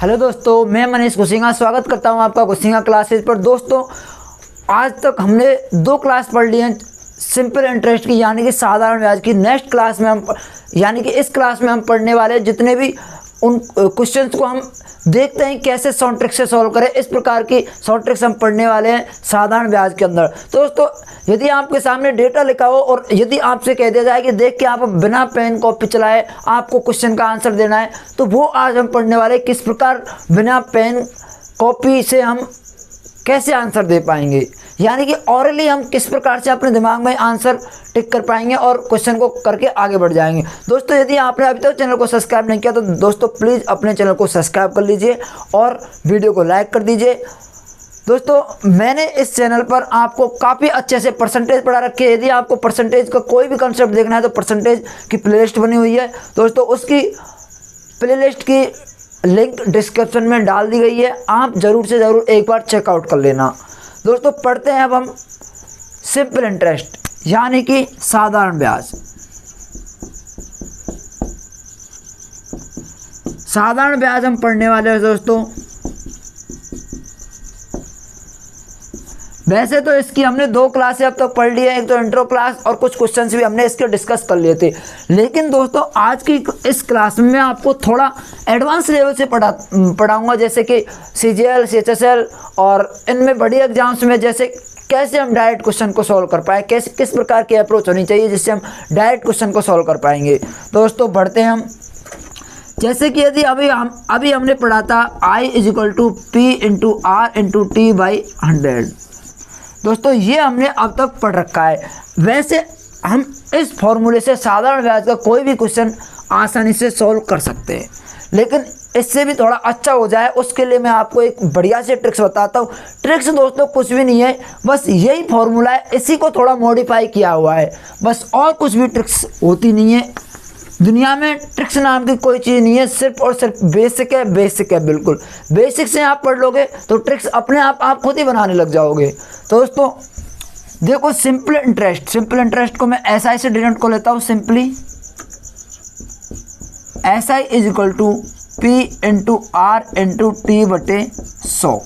Hello दोस्तों, मैं मनीष गुसिंगा स्वागत करता हूं आपका गुसिंगा क्लासेज पर। दोस्तों, आज तक हमने 2 क्लास पढ़ ली हैं सिंपल इंटरेस्ट की, यानी कि साधारण ब्याज की। नेक्स्ट क्लास में हम यानी कि इस क्लास में हम पढ़ने वाले जितने भी उन क्वेश्चंस को हम देखते हैं कैसे शॉर्ट ट्रिक से सॉल्व करें। इस प्रकार की शॉर्ट ट्रिक्स हम पढ़ने वाले हैं साधारण ब्याज के अंदर। तो दोस्तों, यदि आपके सामने डेटा लिखा हो और यदि आपसे कह दिया जाए कि देख के आप बिना पेन कॉपी चलाए आपको क्वेश्चन का आंसर देना है, तो वो आज हम पढ़ने वाले किस प्रकार बिना पेन कॉपी से हम कैसे आंसर दे पाएंगे, यानी कि ऑरली हम किस प्रकार से अपने दिमाग में आंसर टिक कर पाएंगे और क्वेश्चन को करके आगे बढ़ जाएंगे। दोस्तों, यदि आपने अभी तक चैनल को सब्सक्राइब नहीं किया तो दोस्तों प्लीज़ अपने चैनल को सब्सक्राइब कर लीजिए और वीडियो को लाइक कर दीजिए। दोस्तों, मैंने इस चैनल पर आपको काफ़ी अच्छे से परसेंटेज पढ़ा रखी है। यदि आपको परसेंटेज का कोई भी कंसेप्ट देखना है तो परसेंटेज की प्लेलिस्ट बनी हुई है दोस्तों, उसकी प्लेलिस्ट की लिंक डिस्क्रिप्शन में डाल दी गई है, आप ज़रूर से ज़रूर एक बार चेकआउट कर लेना। दोस्तों, पढ़ते हैं अब हम सिंपल इंटरेस्ट यानी कि साधारण ब्याज। साधारण ब्याज हम पढ़ने वाले हैं दोस्तों। वैसे तो इसकी हमने 2 क्लासें अब तक पढ़ ली है, एक तो इंट्रो क्लास और कुछ क्वेश्चंस भी हमने इसके डिस्कस कर लिए थे। लेकिन दोस्तों, आज की इस क्लास में मैं आपको थोड़ा एडवांस लेवल से पढ़ाऊंगा, जैसे कि CGL, CHSL और इनमें बड़ी एग्जाम्स में जैसे कैसे हम डायरेक्ट क्वेश्चन को सॉल्व कर पाए, कैसे किस प्रकार की अप्रोच होनी चाहिए जिससे हम डायरेक्ट क्वेश्चन को सॉल्व कर पाएंगे। दोस्तों, बढ़ते हैं हम। जैसे कि यदि अभी हमने पढ़ा था I = P × R × T/100। दोस्तों, ये हमने अब तक पढ़ रखा है। वैसे हम इस फॉर्मूले से साधारण ब्याज का कोई भी क्वेश्चन आसानी से सॉल्व कर सकते हैं, लेकिन इससे भी थोड़ा अच्छा हो जाए उसके लिए मैं आपको एक बढ़िया से ट्रिक्स बताता हूँ। ट्रिक्स दोस्तों कुछ भी नहीं है, बस यही फॉर्मूला है, इसी को थोड़ा मॉडिफाई किया हुआ है बस, और कुछ भी ट्रिक्स होती नहीं है। दुनिया में ट्रिक्स नाम की कोई चीज़ नहीं है, सिर्फ और सिर्फ बेसिक है। बेसिक है, बिल्कुल बेसिक से आप पढ़ लोगे तो ट्रिक्स अपने आप खुद ही बनाने लग जाओगे। तो दोस्तों देखो, सिंपल इंटरेस्ट को मैं SI से डिनोट को लेता हूँ simply. SI = P × R × T/100।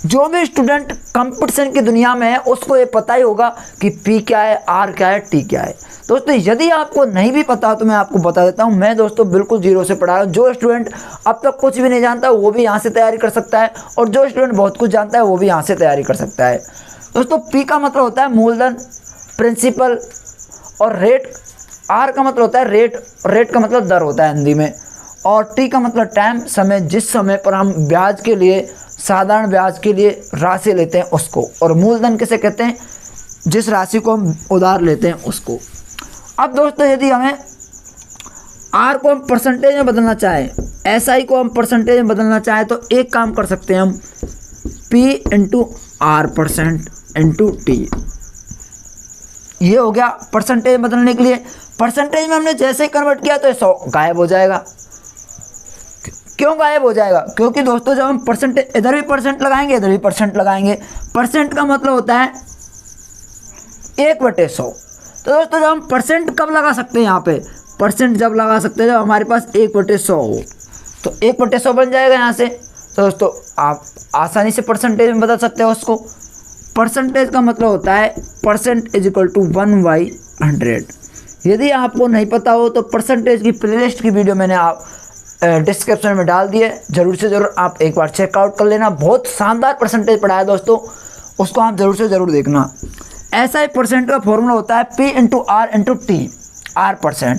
जो भी स्टूडेंट कंपटीशन की दुनिया में है उसको ये पता ही होगा कि P क्या है, R क्या है, T क्या है। दोस्तों, यदि आपको नहीं भी पता तो मैं आपको बता देता हूँ। मैं दोस्तों बिल्कुल जीरो से पढ़ा रहा हूँ। जो स्टूडेंट अब तक कुछ भी नहीं जानता वो भी यहाँ से तैयारी कर सकता है, और जो स्टूडेंट बहुत कुछ जानता है वो भी यहाँ से तैयारी कर सकता है। दोस्तों, P का मतलब होता है मूलधन, प्रिंसिपल, और रेट। R का मतलब होता है रेट का मतलब दर होता है हिंदी में, और T का मतलब टाइम, समय, जिस समय पर हम ब्याज के लिए, साधारण ब्याज के लिए राशि लेते हैं उसको। और मूलधन किसे कहते हैं? जिस राशि को हम उधार लेते हैं उसको। अब दोस्तों, यदि हमें R को हम परसेंटेज में बदलना चाहें, SI को हम परसेंटेज में बदलना चाहें, तो एक काम कर सकते हैं हम, P × R % T। ये हो गया परसेंटेज बदलने के लिए। परसेंटेज में हमने जैसे ही कन्वर्ट किया तो 100 गायब हो जाएगा। क्यों गायब हो जाएगा? क्योंकि दोस्तों जब हम परसेंटेज इधर भी परसेंट लगाएंगे इधर भी परसेंट लगाएंगे। परसेंट का मतलब होता है 1/100। तो दोस्तों, जब हम परसेंट कब लगा सकते हैं यहाँ पे? परसेंट जब लगा सकते हैं जब हमारे पास 1/100 हो, तो 1/100 बन जाएगा यहाँ से। तो दोस्तों, आप आसानी से परसेंटेज में बदल सकते हो उसको। परसेंटेज का मतलब होता है % = 1/100। यदि आपको नहीं पता हो तो परसेंटेज की प्लेलिस्ट की वीडियो मैंने डिस्क्रिप्शन में डाल दी है, ज़रूर से ज़रूर आप एक बार चेकआउट कर लेना। बहुत शानदार परसेंटेज पढ़ा है दोस्तों, उसको आप ज़रूर से ज़रूर देखना। SI % का फॉर्मूला होता है P × R × T, R%।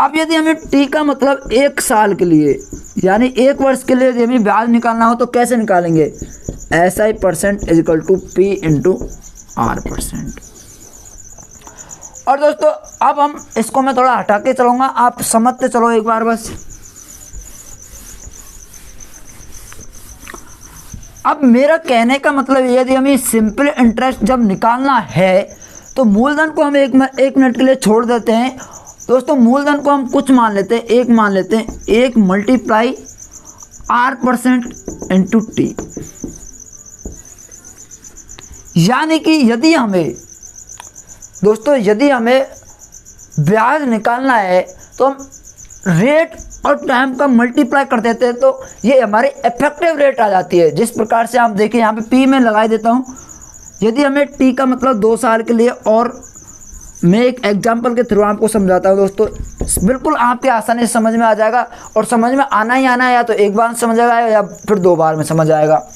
अब यदि हमें T का मतलब 1 साल के लिए यानी 1 वर्ष के लिए यदि हमें ब्याज निकालना हो तो कैसे निकालेंगे? SI % = P × R%। और दोस्तों, अब हम इसको मैं थोड़ा हटा के चलूँगा, आप समझते चलो एक बार बस। अब मेरा कहने का मतलब यदि हमें सिंपल इंटरेस्ट जब निकालना है तो मूलधन को हम एक मिनट के लिए छोड़ देते हैं। दोस्तों, मूलधन को हम कुछ मान लेते हैं, 1 मान लेते हैं। 1 × R% × T। यानी कि यदि हमें ब्याज निकालना है तो हम रेट और टाइम का मल्टीप्लाई कर देते हैं तो ये हमारी इफेक्टिव रेट आ जाती है। जिस प्रकार से आप देखिए यहाँ पे पी में लगाई देता हूँ, यदि हमें टी का मतलब 2 साल के लिए, और मैं एक एग्जांपल के थ्रू आपको समझाता हूँ दोस्तों, बिल्कुल आपके आसानी से समझ में आ जाएगा। और समझ में आना ही आना है, या तो एक बार समझ आएगा या फिर 2 बार में समझ आएगा।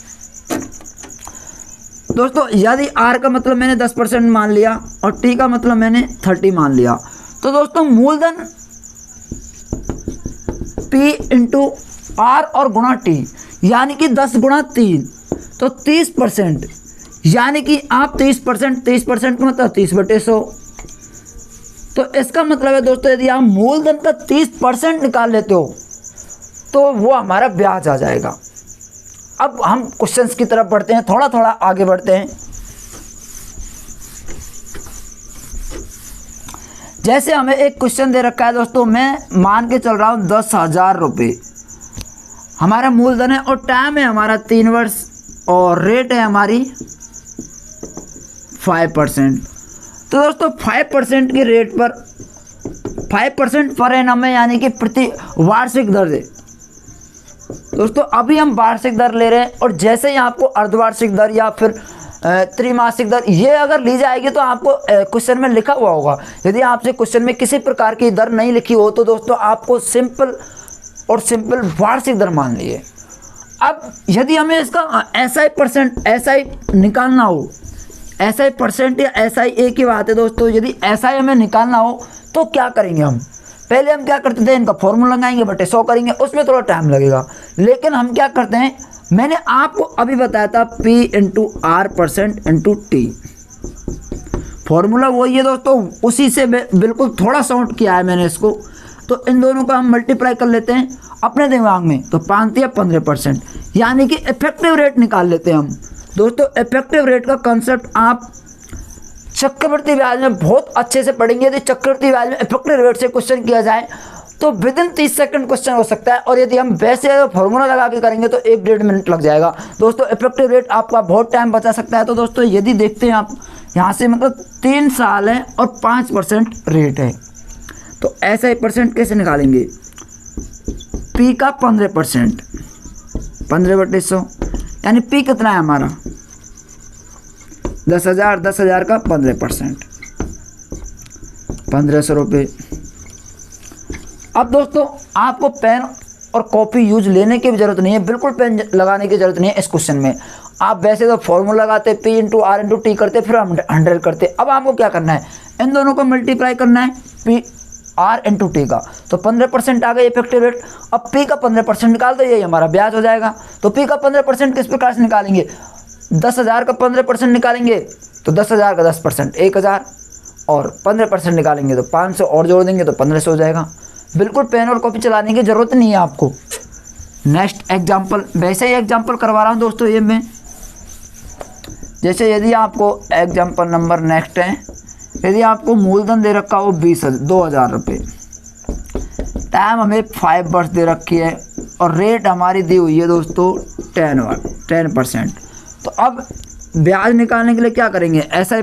दोस्तों यदि आर का मतलब मैंने 10% मान लिया और टी का मतलब मैंने 30 मान लिया, तो दोस्तों मूलधन पी इंटू आर और गुणा टी, यानी कि 10 गुणा 3 तो 30%, यानी कि आप 30% का मतलब 30/100। तो इसका मतलब है दोस्तों, यदि आप मूलधन का 30% निकाल लेते हो तो वो हमारा ब्याज आ जाएगा। अब हम क्वेश्चंस की तरफ बढ़ते हैं, थोड़ा थोड़ा आगे बढ़ते हैं। जैसे हमें एक क्वेश्चन दे रखा है दोस्तों, मैं मान के चल रहा हूँ 10,000 रुपये हमारा मूलधन है, और टाइम है हमारा 3 वर्ष, और रेट है हमारी 5%। तो दोस्तों 5% की रेट पर 5% पर एनम है, यानी कि प्रति वार्षिक दर है। दोस्तों अभी हम वार्षिक दर ले रहे हैं, और जैसे ही आपको अर्धवार्षिक दर या फिर त्रैमासिक दर ये अगर ली जाएगी तो आपको क्वेश्चन में लिखा हुआ होगा। यदि आपसे क्वेश्चन में किसी प्रकार की दर नहीं लिखी हो तो दोस्तों आपको सिंपल वार्षिक दर मान लिए। अब यदि हमें इसका SI निकालना हो, SI% या SI एक ही बात है दोस्तों, यदि SI हमें निकालना हो तो क्या करेंगे हम? पहले हम क्या करते थे, इनका फॉर्मूला लगाएंगे बटे 100 करेंगे, उसमें थोड़ा टाइम लगेगा। लेकिन हम क्या करते हैं, मैंने आपको अभी बताया था P into R% into T, formula वही है दोस्तों, उसी से बिल्कुल थोड़ा शॉर्ट किया है मैंने इसको। तो इन दोनों का हम मल्टीप्लाई कर लेते हैं अपने दिमाग में, तो 5 या 15%, यानी कि इफेक्टिव रेट निकाल लेते हैं हम। दोस्तों इफेक्टिव रेट का कंसेप्ट आप चक्रवृद्धि ब्याज में बहुत अच्छे से पढ़ेंगे। यदि चक्रवृद्धि ब्याज में इफेक्टिव रेट से क्वेश्चन किया जाए तो विदिन 30 सेकंड क्वेश्चन हो सकता है, और यदि हम वैसे फॉर्मूला लगा के करेंगे तो 1-1.5 मिनट लग जाएगा। दोस्तों इफेक्टिव रेट आपका बहुत टाइम बचा सकता है। तो दोस्तों यदि देखते हैं आप यहाँ से, मतलब 3 साल है और 5% रेट है, तो ऐसा % कैसे निकालेंगे? P का 15%, 15/100, यानी P कितना है हमारा 10,000 का 15%, 1,500 रुपये। अब दोस्तों आपको पेन और कॉपी यूज लेने की भी जरूरत नहीं है, बिल्कुल पेन लगाने की जरूरत नहीं है इस क्वेश्चन में। आप वैसे तो फॉर्मूला लगाते, P into R into T करते, फिर हम 100 करते। अब आपको क्या करना है, इन दोनों को मल्टीप्लाई करना है P R इंटू टी का, तो 15% आ गई इफेक्टिव रेट। अब P का 15% निकाल दो, यही हमारा ब्याज हो जाएगा। तो P का 15% किस प्रकार से निकालेंगे? 10,000 का 15% निकालेंगे तो 10,000 का 10% 1,000, और 15% निकालेंगे तो 500 और जोड़ देंगे तो 1,500 हो जाएगा। बिल्कुल पेन और कॉपी चलाने की ज़रूरत नहीं है आपको। नेक्स्ट एग्जाम्पल, वैसे ही एग्जाम्पल करवा रहा हूँ दोस्तों ये मैं। जैसे यदि आपको एग्जाम्पल नंबर नेक्स्ट है, यदि आपको मूलधन दे रखा हो 2,000 रुपये, टाइम हमें 5 वर्ष दे रखी है, और रेट हमारी दी हुई है दोस्तों 10%। तो अब ब्याज निकालने के लिए क्या करेंगे? SI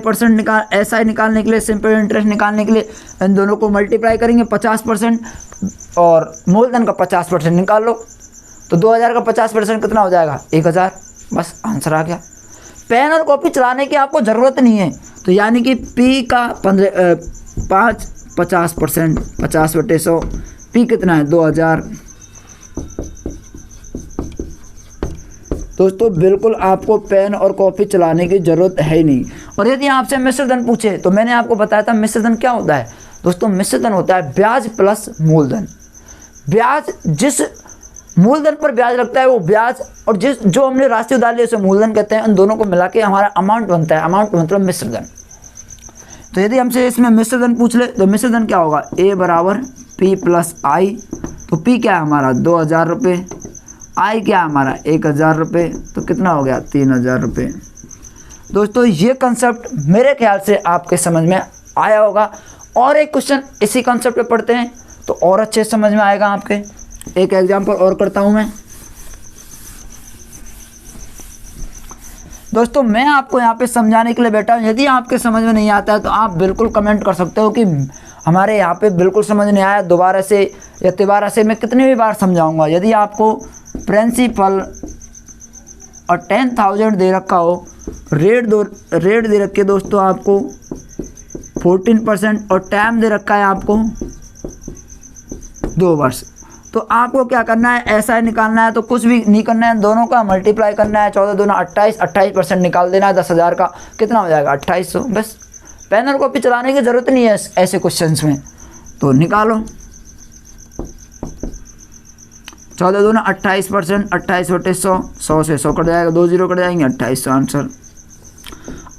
निकालने के लिए, सिंपल इंटरेस्ट निकालने के लिए इन दोनों को मल्टीप्लाई करेंगे 50%, और मूलधन का 50% निकाल लो, तो 2,000 का 50% कितना हो जाएगा? 1,000। बस आंसर आ गया। पेन और कॉपी चलाने की आपको ज़रूरत नहीं है। तो यानी कि P का 50%, 50/100, P कितना है 2,000। दोस्तों बिल्कुल आपको पेन और कॉपी चलाने की ज़रूरत है ही नहीं। और यदि आपसे मिश्रधन पूछे तो मैंने आपको बताया था मिश्रधन क्या होता है। दोस्तों मिश्रधन होता है ब्याज प्लस मूलधन। ब्याज, जिस मूलधन पर ब्याज लगता है वो ब्याज, और जो हमने राशि उधार ली उसे मूलधन कहते हैं। उन दोनों को मिला के हमारा अमाउंट बनता है, अमाउंट मतलब मिश्रधन। तो यदि हमसे इसमें मिश्रधन पूछ ले तो मिश्रधन क्या होगा? A बराबर P प्लस I। तो P क्या है हमारा 2,000 रुपये, I क्या है हमारा 1,000 रुपये, तो कितना हो गया 3,000 रुपये। दोस्तों ये कंसेप्ट मेरे ख्याल से आपके समझ में आया होगा। और एक क्वेश्चन इसी कंसेप्ट पे पढ़ते हैं तो और अच्छे समझ में आएगा आपके। एक एग्जांपल और करता हूं मैं। दोस्तों मैं आपको यहाँ पे समझाने के लिए बैठा हूँ। यदि आपके समझ में नहीं आता है तो आप बिल्कुल कमेंट कर सकते हो कि हमारे यहाँ पे बिल्कुल समझ नहीं आया, दोबारा से या तिबारा से मैं कितनी भी बार समझाऊंगा। यदि आपको प्रिंसिपल और 10,000 दे रखा हो, रेट दे रखी है दोस्तों आपको 14% और टाइम दे रखा है आपको 2 वर्ष, तो आपको क्या करना है, ऐसा ही निकालना है। तो कुछ भी नहीं करना है, दोनों का मल्टीप्लाई करना है, 14 दूना 28, 28% निकाल देना है 10,000 का, कितना हो जाएगा 2800। बस पेन कॉपी चलाने की ज़रूरत नहीं है ऐसे क्वेश्चंस में, तो निकालो। 14 दूना 28%, 28/100, 100 से 100 कट जाएगा, 2 0 कट जाएंगे, 2800 आंसर।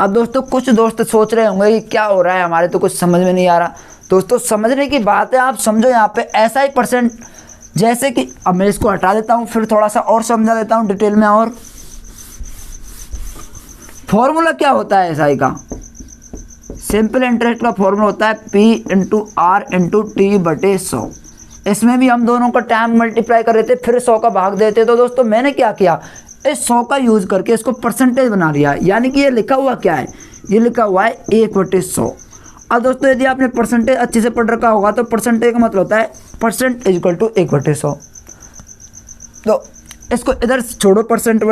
अब दोस्तों कुछ दोस्त सोच रहे होंगे कि क्या हो रहा है, हमारे तो कुछ समझ में नहीं आ रहा। दोस्तों समझने की बात है, आप समझो यहाँ पे SI परसेंट, जैसे कि अब मैं इसको हटा देता हूँ, फिर थोड़ा सा और समझा देता हूँ डिटेल में। और फॉर्मूला क्या होता है SI का, सिंपल इंटरेस्ट का फॉर्मूला होता है P × R × T/100। इसमें भी हम दोनों का टाइम मल्टीप्लाई कर रहे थे, फिर 100 का भाग देते। तो दोस्तों मैंने क्या किया, इस 100 का यूज़ करके इसको परसेंटेज बना लिया, यानी कि ये लिखा हुआ क्या है, ये लिखा हुआ है 1/100। अब दोस्तों यदि आपने परसेंटेज अच्छे से पढ़ रखा होगा तो परसेंटेज का मतलब होता है % = 1/100। तो इसको इधर छोड़ो परसेंट,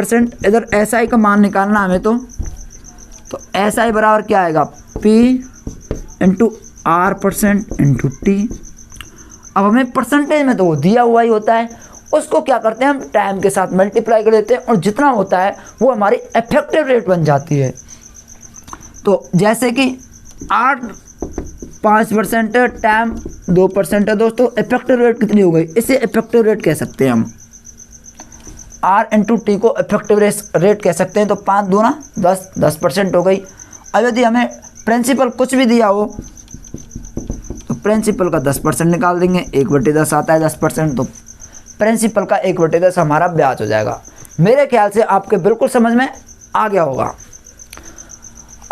इधर SI का मान निकालना हमें। तो SI बराबर क्या आएगा, P × R % × T। अब हमें परसेंटेज में तो वो दिया हुआ ही होता है, उसको क्या करते हैं हम टाइम के साथ मल्टीप्लाई कर देते हैं, और जितना होता है वो हमारी इफेक्टिव रेट बन जाती है। तो जैसे कि 5% है, टाइम 2% है दोस्तों, इफेक्टिव रेट कितनी हो गई, इसे इफेक्टिव रेट कह सकते हैं हम। R × T को इफेक्टिव रेट कह सकते हैं। तो 5 दूना 10, 10% हो गई। अब यदि हमें प्रिंसिपल कुछ भी दिया हो तो प्रिंसिपल का 10% निकाल देंगे, 1/10 आता है 10%, तो प्रिंसिपल का 1/10 हमारा ब्याज हो जाएगा। मेरे ख्याल से आपके बिल्कुल समझ में आ गया होगा।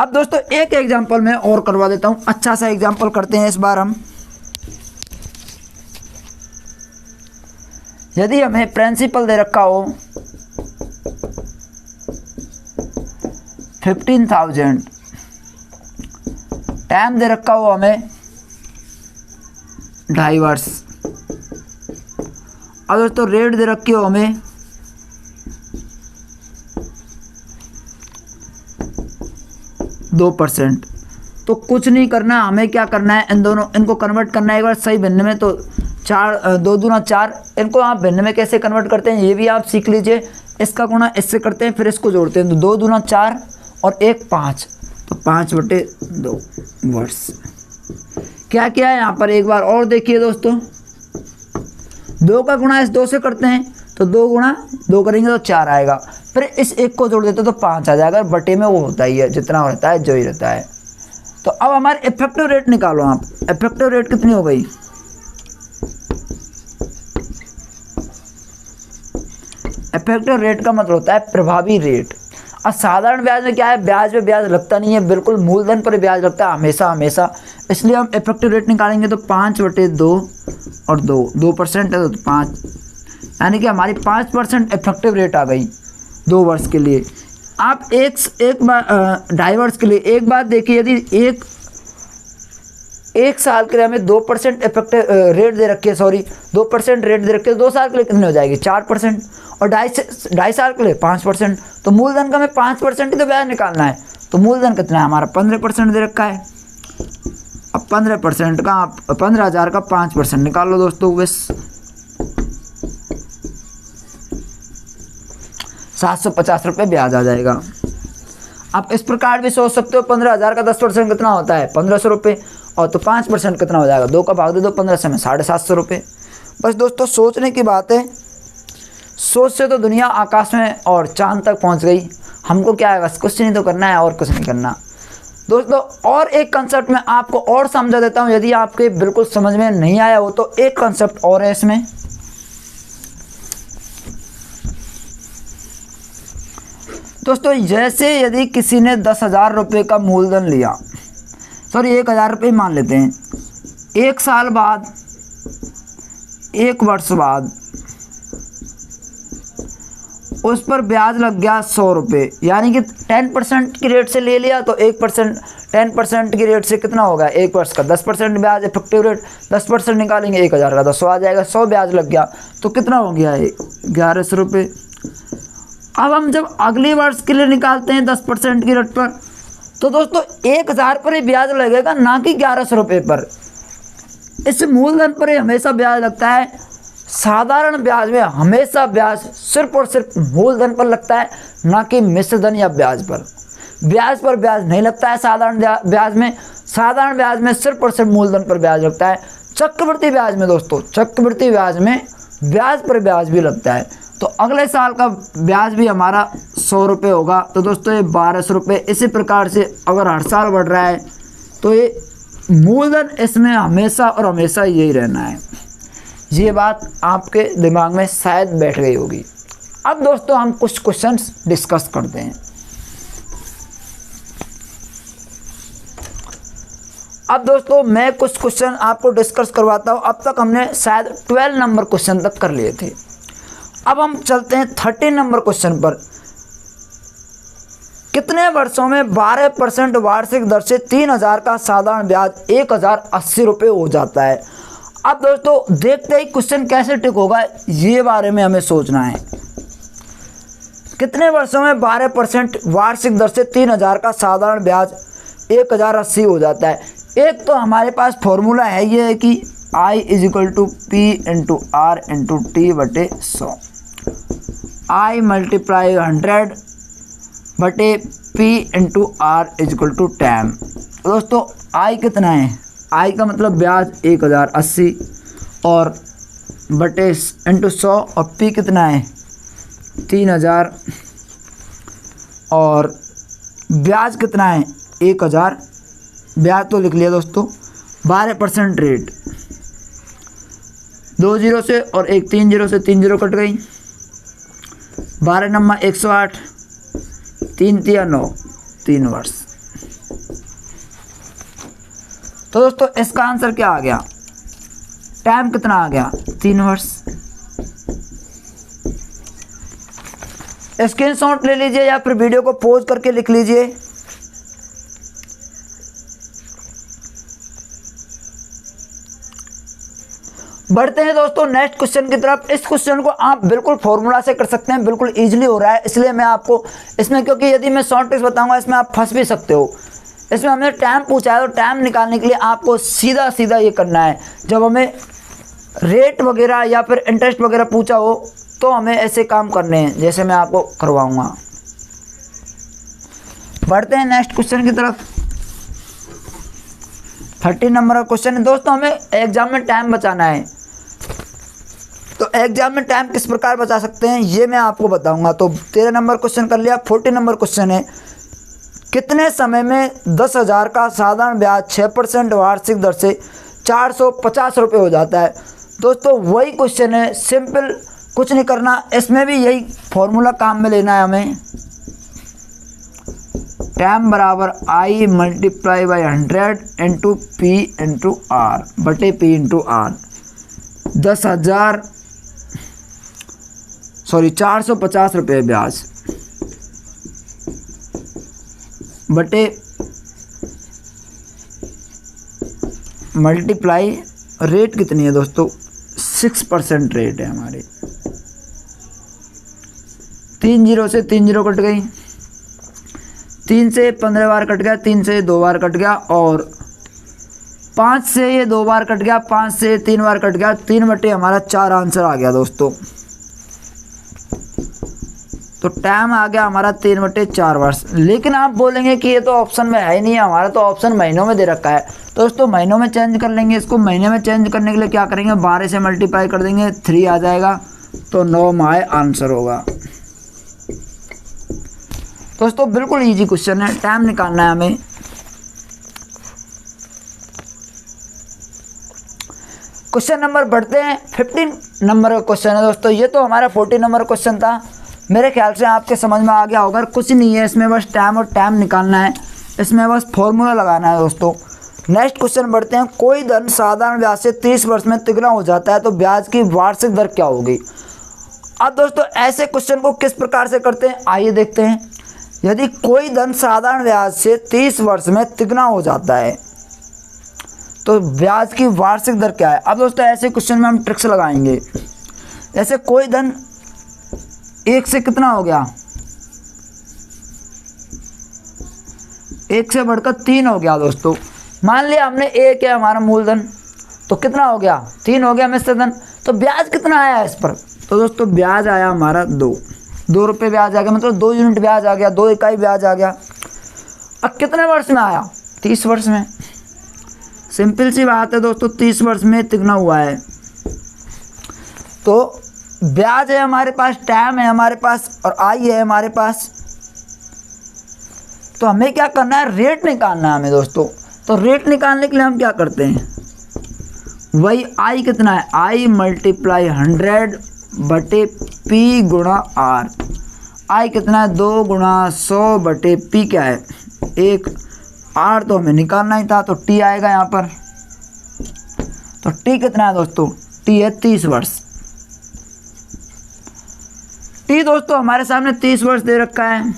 अब दोस्तों एक एग्जाम्पल मैं और करवा देता हूँ, अच्छा सा एग्जाम्पल करते हैं इस बार हम। यदि हमें प्रिंसिपल दे रखा हो 15,000, टाइम दे रखा हो हमें 2.5 वर्ष, अब दोस्तों रेट दे रखी हो हमें 2%। तो कुछ नहीं करना, हमें क्या करना है, इनको कन्वर्ट करना है एक बार सही भिन्न में। तो 2 दूना 4, इनको आप भिन्न में कैसे कन्वर्ट करते हैं ये भी आप सीख लीजिए। इसका गुणा इससे करते हैं, फिर इसको जोड़ते हैं, तो 2 दूना 4 और 1 5, तो 5/2 वर्ष। क्या क्या है यहाँ पर एक बार और देखिए दोस्तों, 2 का गुणा इस 2 से करते हैं, तो 2 गुणा 2 करेंगे तो 4 आएगा, फिर इस 1 को जोड़ देते तो 5 आ जाएगा, बटे में वो होता ही है, जितना रहता है जो ही रहता है। तो अब हमारे इफेक्टिव रेट निकालो आप, इफेक्टिव रेट कितनी हो गई, इफेक्टिव रेट का मतलब होता है प्रभावी रेट। और साधारण ब्याज में क्या है, ब्याज पे ब्याज लगता नहीं है, बिल्कुल मूलधन पर ब्याज लगता है हमेशा, इसलिए हम इफेक्टिव रेट निकालेंगे। तो 5/2 और 2% है तो 5, यानी कि हमारी 5% इफेक्टिव रेट आ गई 2 वर्ष के लिए। आप एक बार 2.5 वर्ष के लिए एक बात देखिए, यदि एक साल के लिए हमें 2% इफेक्टिव रेट दे रखी है, 2% रेट दे रखी है, 2 साल के लिए कितनी हो जाएगी 4%, और 2.5 साल के लिए 5%। तो मूलधन का हमें 5% ही तो ब्याज निकालना है। तो मूलधन कितना है हमारा 15% दे रखा है। अब 15% का 15,000 का 5% निकाल लो दोस्तों, बस 750 रुपये ब्याज आ जाएगा। आप इस प्रकार भी सोच सकते हो, 15,000 का 10% कितना होता है 1,500 रुपये, और तो 5% कितना हो जाएगा, 2 का भाग दे दो 15 से में 750 रुपये। बस दोस्तों सोचने की बात है, सोच से तो दुनिया आकाश में और चांद तक पहुंच गई। हमको क्या है, बस कुछ नहीं तो करना है और कुछ नहीं करना दोस्तों। और एक कंसेप्ट मैं आपको और समझा देता हूं, यदि आपके बिल्कुल समझ में नहीं आया हो तो एक कंसेप्ट और है इसमें। दोस्तों जैसे यदि किसी ने 10,000 रुपये का मूलधन लिया, 1,000 रुपये मान लेते हैं, 1 साल बाद 1 वर्ष बाद उस पर ब्याज लग गया 100 रुपये, यानी कि 10% की रेट से ले लिया तो 1% 10% की रेट से कितना होगा 1 वर्ष का 10% ब्याज, इफेक्टिव रेट 10% निकालेंगे 1000 का तो 100 आ जाएगा, 100 ब्याज लग गया तो कितना हो गया 1100 रुपये। अब हम जब अगले वर्ष के लिए निकालते हैं 10% की रेट पर तो दोस्तों 1000 पर ही ब्याज लगेगा, ना कि 1100 रुपये पर। इस मूलधन पर ही हमेशा ब्याज लगता है। साधारण ब्याज में हमेशा ब्याज सिर्फ और सिर्फ मूलधन पर लगता है, ना कि मिश्र धन या ब्याज पर। ब्याज पर ब्याज नहीं लगता है साधारण ब्याज में। साधारण ब्याज में सिर्फ और सिर्फ मूलधन पर ब्याज लगता है। चक्रवृद्धि ब्याज में दोस्तों, चक्रवृद्धि ब्याज में ब्याज पर ब्याज भी लगता है। तो अगले साल का ब्याज भी हमारा 100 रुपये होगा, तो दोस्तों ये 1200 रुपये। इसी प्रकार से अगर हर साल बढ़ रहा है तो ये मूलधन इसमें हमेशा और हमेशा यही रहना है। ये बात आपके दिमाग में शायद बैठ गई होगी। अब दोस्तों हम कुछ क्वेश्चंस डिस्कस करते हैं। अब दोस्तों मैं कुछ क्वेश्चन आपको डिस्कस करवाता हूँ। अब तक हमने शायद 12 नंबर क्वेश्चन तक कर लिए थे। अब हम चलते हैं 13 नंबर क्वेश्चन पर। कितने वर्षों में 12% वार्षिक दर से 3000 का साधारण ब्याज 1080 रुपये हो जाता है। अब दोस्तों देखते ही क्वेश्चन कैसे टिक होगा, ये बारे में हमें सोचना है। कितने वर्षों में 12% वार्षिक दर से 3000 का साधारण ब्याज 1080 हो जाता है। एक तो हमारे पास फॉर्मूला है ये है कि I = P × R × T बटे 100। I × 100 बटे P × R = 10। दोस्तों I कितना है, I का मतलब ब्याज 1080 और बटे × 100 और P कितना है 3000 और ब्याज कितना है 1000। ब्याज तो लिख लिया दोस्तों। 12% रेट, 2 0 से और 1 3 0 से 3 0 कट गई। 12 नंबर 108, 3 3 9, 3 वर्ष। तो दोस्तों इसका आंसर क्या आ गया, टाइम कितना आ गया 3 वर्ष। स्क्रीनशॉट ले लीजिए या फिर वीडियो को पॉज करके लिख लीजिए। बढ़ते हैं दोस्तों नेक्स्ट क्वेश्चन की तरफ। इस क्वेश्चन को आप बिल्कुल फॉर्मूला से कर सकते हैं, बिल्कुल इजीली हो रहा है, इसलिए मैं आपको इसमें, क्योंकि यदि मैं शॉर्ट ट्रिक्स बताऊंगा इसमें आप फंस भी सकते हो। इसमें हमने टाइम पूछा है तो टाइम निकालने के लिए आपको सीधा सीधा ये करना है। जब हमें रेट वगैरह या फिर इंटरेस्ट वगैरह पूछा हो तो हमें ऐसे काम करने हैं जैसे मैं आपको करवाऊँगा। बढ़ते हैं नेक्स्ट क्वेश्चन की तरफ। 13 नंबर का क्वेश्चन है दोस्तों। हमें एग्जाम में टाइम बचाना है, तो एग्जाम में टाइम किस प्रकार बचा सकते हैं ये मैं आपको बताऊंगा। तो 13 नंबर क्वेश्चन कर लिया। 14 नंबर क्वेश्चन है, कितने समय में 10,000 का साधारण ब्याज 6% वार्षिक दर से 450 रुपये हो जाता है। दोस्तों वही क्वेश्चन है, सिंपल, कुछ नहीं करना। इसमें भी यही फॉर्मूला काम में लेना है हमें। टाइम बराबर I × 100 × P × R बटे P × R। 450 रुपये ब्याज बटे मल्टीप्लाई रेट कितनी है दोस्तों 6% रेट है हमारे। 3 0 से 3 0 कट गई, 3 से 15 बार कट गया, 3 से 2 बार कट गया और 5 से ये 2 बार कट गया, 5 से 3 बार कट गया। 3 बटे हमारा 4 आंसर आ गया दोस्तों। तो टाइम आ गया हमारा 3 बटे 4 वर्ष। लेकिन आप बोलेंगे कि ये तो ऑप्शन में है ही नहीं, हमारा तो ऑप्शन महीनों में दे रखा है। तो दोस्तों महीनों में चेंज कर लेंगे इसको। महीने में चेंज करने के लिए क्या करेंगे, 12 से मल्टीप्लाई कर देंगे, 3 आ जाएगा तो 9 माह आंसर होगा। दोस्तों बिल्कुल इजी क्वेश्चन है, टाइम निकालना है हमें। क्वेश्चन नंबर बढ़ते हैं। 15 नंबर का क्वेश्चन है दोस्तों। ये तो हमारा 14 नंबर क्वेश्चन था, मेरे ख्याल से आपके समझ में आ गया होगा। कुछ नहीं है इसमें, बस टाइम और टाइम निकालना है, इसमें बस फॉर्मूला लगाना है दोस्तों। नेक्स्ट क्वेश्चन बढ़ते हैं। कोई धन साधारण ब्याज से 30 वर्ष में तिगुना हो जाता है तो ब्याज की वार्षिक दर क्या होगी। अब दोस्तों ऐसे क्वेश्चन को किस प्रकार से करते हैं आइए देखते हैं। यदि कोई धन साधारण ब्याज से 30 वर्ष में तिगुना हो जाता है तो ब्याज की वार्षिक दर क्या है। अब दोस्तों ऐसे क्वेश्चन में हम ट्रिक्स लगाएंगे। जैसे कोई धन 1 से कितना हो गया, 1 से बढ़कर 3 हो गया दोस्तों। मान लिया हमने 1 है हमारा मूलधन, तो कितना हो गया, 3 हो गया मिश्र धन, तो ब्याज कितना आया इस पर, तो दोस्तों ब्याज आया हमारा 2 रुपये ब्याज आ गया, मतलब 2 यूनिट ब्याज आ गया, 2 इकाई ब्याज आ गया। अब कितने वर्ष में आया, 30 वर्ष में। सिंपल सी बात है दोस्तों, 30 वर्ष में तिगुना हुआ है। तो ब्याज है हमारे पास, टाइम है हमारे पास और आई है हमारे पास। तो हमें क्या करना है, रेट निकालना है हमें दोस्तों। तो रेट निकालने के लिए हम क्या करते हैं, वही आई कितना है, आई मल्टीप्लाई 100 बटे पी गुणा आर। आई कितना है, 2 गुणा 100 बटे पी क्या है 1। आर तो हमें निकालना ही था, तो टी आएगा यहाँ पर। तो टी कितना है दोस्तों, टी है 30 वर्ष। टी दोस्तों हमारे सामने 30 वर्ष दे रखा है।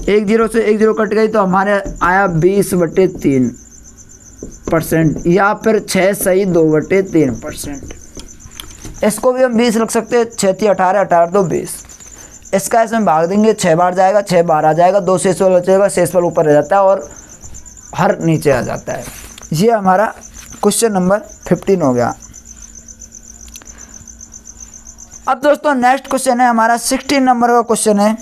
1 0 से 1 0 कट गई, तो हमारे आया 20/3% या फिर 6 सही 2/3%। इसको भी हम 20 रख सकते हैं, 6 × 18, 18 2 20। इसका इसमें भाग देंगे, 6 बार जाएगा, 6 बार आ जाएगा, 2 शेष वाला बचेगा, शेष वाला ऊपर रह जाता है और हर नीचे आ जाता है। ये हमारा क्वेश्चन नंबर 15 हो गया। अब दोस्तों नेक्स्ट क्वेश्चन है हमारा 16 नंबर का क्वेश्चन है,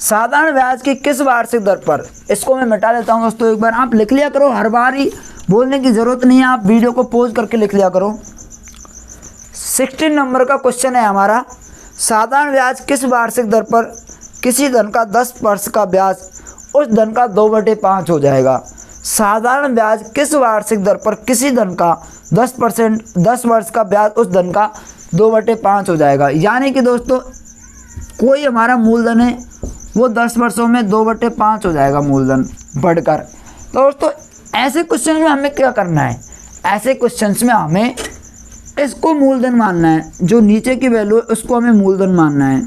साधारण ब्याज की किस वार्षिक दर पर। इसको मैं मिटा देता हूं दोस्तों, एक बार आप लिख लिया करो, हर बार ही बोलने की ज़रूरत नहीं है, आप वीडियो को पॉज करके लिख लिया करो। 16 नंबर का क्वेश्चन है हमारा, साधारण ब्याज किस वार्षिक दर पर किसी धन का 10 वर्ष का ब्याज उस धन का 2/5 हो जाएगा। साधारण ब्याज किस वार्षिक दर पर किसी धन का 10 वर्ष का ब्याज उस धन का 2/5 हो जाएगा। यानी कि दोस्तों कोई हमारा मूलधन है, वो 10 वर्षों में 2/5 हो जाएगा मूलधन बढ़कर। तो दोस्तों ऐसे क्वेश्चन में हमें क्या करना है, ऐसे क्वेश्चंस में हमें इसको मूलधन मानना है, जो नीचे की वैल्यू है उसको हमें मूलधन मानना है।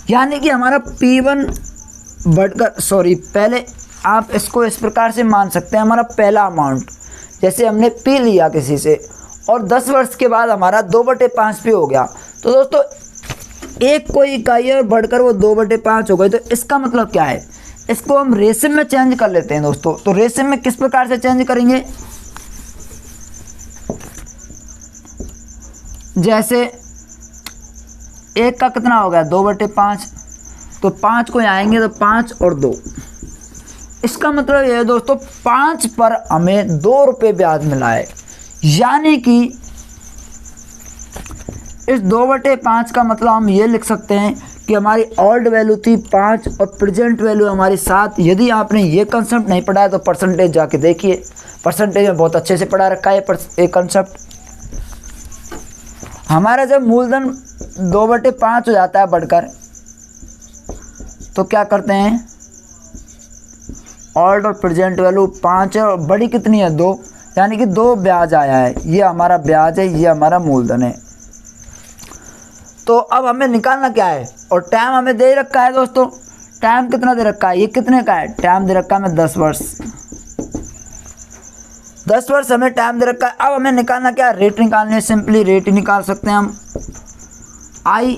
यानी कि हमारा P1 बढ़कर, सॉरी पहले आप इसको इस प्रकार से मान सकते हैं, हमारा पहला अमाउंट जैसे हमने P लिया किसी से और 10 वर्ष के बाद हमारा 2/5 P हो गया। तो दोस्तों एक कोई इकाई और बढ़कर वो 2/5 हो गई। तो इसका मतलब क्या है, इसको हम रेशियो में चेंज कर लेते हैं दोस्तों। तो रेशियो में किस प्रकार से चेंज करेंगे, जैसे 1 का कितना हो गया 2/5, तो 5 को आएंगे तो 5 और 2। इसका मतलब ये है दोस्तों 5 पर हमें 2 रुपये ब्याज मिला है। यानी कि इस 2/5 का मतलब हम ये लिख सकते हैं कि हमारी ओल्ड वैल्यू थी 5 और प्रेजेंट वैल्यू हमारी 7। यदि आपने ये कंसेप्ट नहीं पढ़ा है तो परसेंटेज जाके देखिए, परसेंटेज में बहुत अच्छे से पढ़ा रखा है ये कंसेप्ट। हमारा जब मूलधन 2/5 हो जाता है बढ़कर, तो क्या करते हैं, ओल्ड और प्रेजेंट वैल्यू 5 है और बड़ी कितनी है 2, यानी कि 2 ब्याज आया है। ये हमारा ब्याज है, ये हमारा मूलधन है। तो अब हमें निकालना क्या है, और टाइम हमें दे रखा है दोस्तों। टाइम कितना दे रखा है, ये कितने का है, टाइम दे रखा है हमें 10 वर्ष। 10 वर्ष हमें टाइम दे रखा है। अब हमें निकालना क्या है, रेट निकालनी है। सिंपली रेट ही निकाल सकते हैं हम, I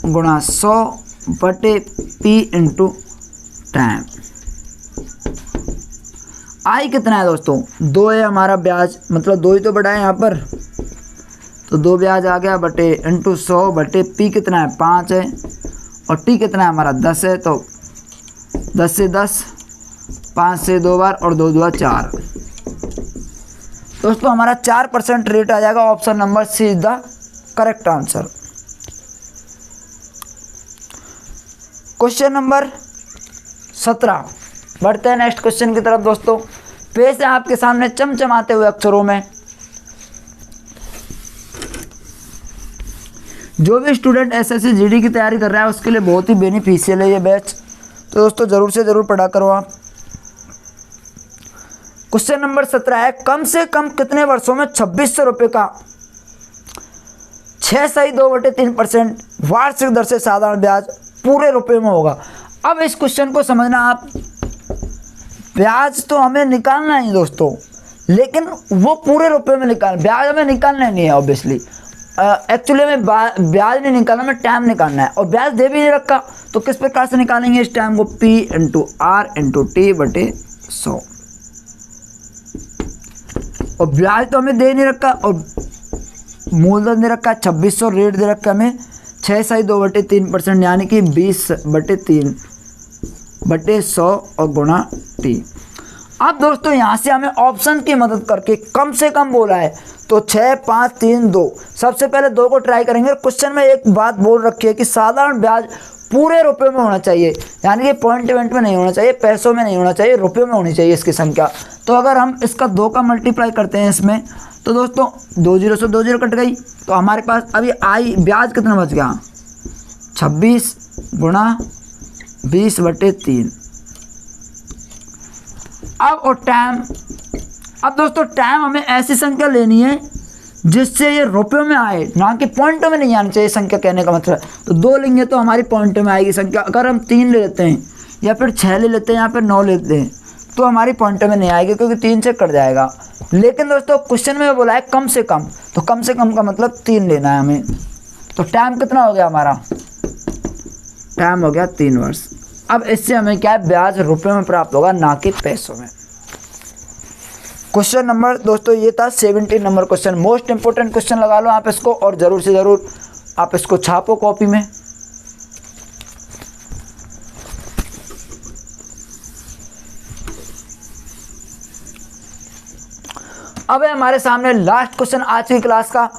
गुणा 100/P इंटू टाइम। I कितना है दोस्तों, 2 है हमारा ब्याज, मतलब 2 ही तो बढ़ा है यहाँ पर, तो 2 ब्याज आ गया बटे इंटू 100/P कितना है 5 है, और T कितना है हमारा 10 है। तो 10 से 10, 5 से 2 बार और 2 2 4। दोस्तों हमारा 4% रेट आ जाएगा। Option number C is the correct answer. Question number 17, बढ़ते हैं नेक्स्ट क्वेश्चन की तरफ दोस्तों। पेज है आपके सामने चमचमाते हुए अक्षरों में। जो भी स्टूडेंट एसएससी जीडी की तैयारी कर रहा है उसके लिए बहुत ही बेनिफिशियल है ये बैच, तो दोस्तों ज़रूर से ज़रूर पढ़ा करो आप। क्वेश्चन नंबर 17 है, कम से कम कितने वर्षों में 2600 रुपये का 6 सही 2/3% वार्षिक दर से साधारण ब्याज पूरे रुपए में होगा। अब इस क्वेश्चन को समझना आप, ब्याज तो हमें निकालना ही दोस्तों, लेकिन वो पूरे रुपए में ब्याज हमें निकालना नहीं है ऑब्वियसली। एक्चुअली हमें ब्याज नहीं निकालना, हमें टाइम निकालना है, और ब्याज दे भी नहीं रखा तो किस प्रकार से निकालेंगे इस टाइम को, P × R × T/100। और ब्याज तो हमें दे नहीं रखा, और मूलधन दे रखा है 2600, रेट दे रखा है हमें 6 सही 2/3% यानी कि 20/3/100 और गुणा T। अब दोस्तों यहाँ से हमें ऑप्शन की मदद करके कम से कम बोला है, तो 6, 5, 3, 2, सबसे पहले 2 को ट्राई करेंगे। क्वेश्चन में एक बात बोल रखी है कि साधारण ब्याज पूरे रुपए में होना चाहिए, यानी कि पॉइंट इवेंट में नहीं होना चाहिए, पैसों में नहीं होना चाहिए, रुपये में होनी चाहिए इसकी संख्या। तो अगर हम इसका 2 का मल्टीप्लाई करते हैं इसमें, तो दोस्तों 2 0 से 2 0 कट गई, तो हमारे पास अभी ब्याज कितना बच गया, 26 × 20/3। अब दोस्तों टाइम हमें ऐसी संख्या लेनी है जिससे ये रुपयों में आए, ना कि पॉइंटों में नहीं आनी चाहिए संख्या, कहने का मतलब। तो 2 लेंगे तो हमारी पॉइंटों में आएगी संख्या। अगर हम 3 ले लेते हैं या फिर 6 ले लेते हैं या फिर 9 लेते हैं तो हमारी पॉइंटों में नहीं आएगी, क्योंकि 3 से कट जाएगा। लेकिन दोस्तों क्वेश्चन में बोला है कम से कम, तो कम से कम का मतलब 3 लेना है हमें। तो टाइम कितना हो गया हमारा, टाइम हो गया 3 वर्ष। अब इससे हमें क्या है, ब्याज रुपये में प्राप्त होगा, ना कि पैसों में। क्वेश्चन नंबर दोस्तों ये था 17 number question, most important question लगा लो आप इसको, और ज़रूर से ज़रूर आप इसको छापो कॉपी में। अब है हमारे सामने लास्ट क्वेश्चन आज की क्लास का,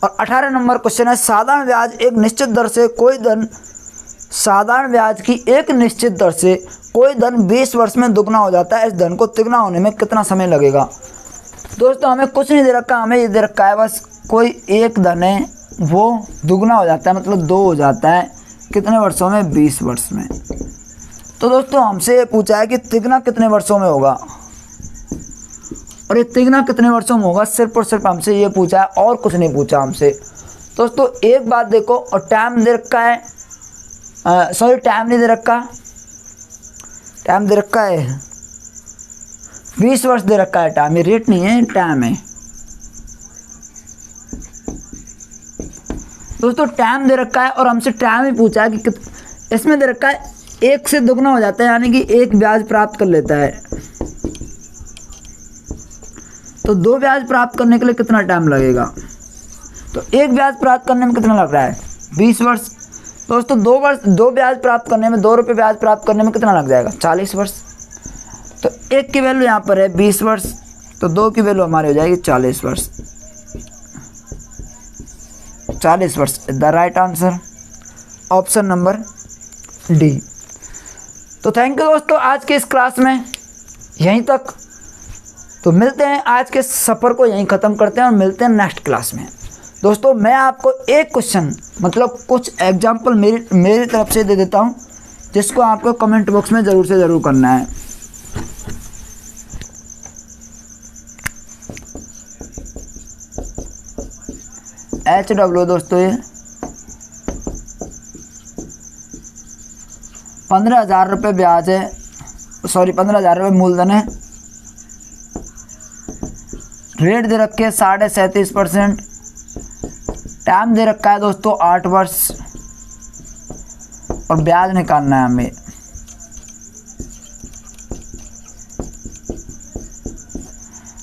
और 18 नंबर क्वेश्चन है, साधारण ब्याज एक निश्चित दर से कोई धन, साधारण ब्याज की एक निश्चित दर से कोई धन 20 वर्ष में दुगना हो जाता है, इस धन को तिगुना होने में कितना समय लगेगा। दोस्तों हमें कुछ नहीं दे रखा, हमें ये दे रखा है बस कोई एक धन है वो दुगना हो जाता है, मतलब 2 हो जाता है, कितने वर्षों में, 20 वर्ष में। तो दोस्तों हमसे ये पूछा है कि तिगुना कितने वर्षों में होगा, और ये तिगुना कितने वर्षों में होगा, सिर्फ और सिर्फ हमसे ये पूछा है, और कुछ नहीं पूछा हमसे। दोस्तों एक बात देखो, और टाइम दे रखा है, सॉरी टाइम नहीं दे रखा, टाइम दे रखा है 20 वर्ष दे रखा है टाइम, ये रेट नहीं है, टाइम है दोस्तों। टाइम दे रखा है और हमसे टाइम ही पूछा है कि इसमें दे रखा है 1 से दुगना हो जाता है, यानी कि 1 ब्याज प्राप्त कर लेता है। तो 2 ब्याज प्राप्त करने के लिए कितना टाइम लगेगा, तो 1 ब्याज प्राप्त करने में कितना लग रहा है, 20 वर्ष। दोस्तों 2 ब्याज प्राप्त करने में, 2 रुपये ब्याज प्राप्त करने में कितना लग जाएगा, 40 वर्ष। तो 1 की वैल्यू यहाँ पर है 20 वर्ष, तो 2 की वैल्यू हमारी हो जाएगी 40 वर्ष। 40 वर्ष the right answer, option number D. तो थैंक यू दोस्तों आज के इस क्लास में यहीं तक। तो मिलते हैं, आज के सफ़र को यहीं ख़त्म करते हैं और मिलते हैं नेक्स्ट क्लास में। दोस्तों मैं आपको एक क्वेश्चन, मतलब कुछ एग्जाम्पल मेरी तरफ से दे देता हूँ, जिसको आपको कमेंट बॉक्स में ज़रूर से ज़रूर करना है। HW दोस्तों ये 15,000 रुपये ब्याज है, सॉरी 15,000 रुपये मूलधन है, रेट दे रखे 37.5%, टाइम दे रखा है दोस्तों 8 वर्ष, और ब्याज निकालना है हमें।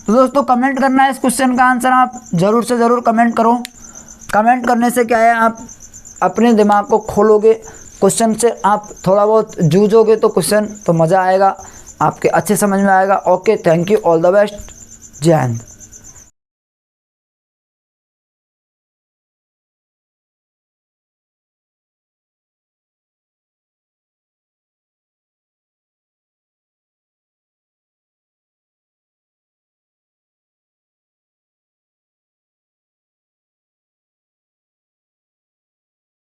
तो दोस्तों कमेंट करना है इस क्वेश्चन का आंसर, आप ज़रूर से ज़रूर कमेंट करो। कमेंट करने से क्या है, आप अपने दिमाग को खोलोगे, क्वेश्चन से आप थोड़ा बहुत जूझोगे तो क्वेश्चन तो मज़ा आएगा, आपके अच्छे समझ में आएगा। Okay, thank you, all the best, जय हिंद।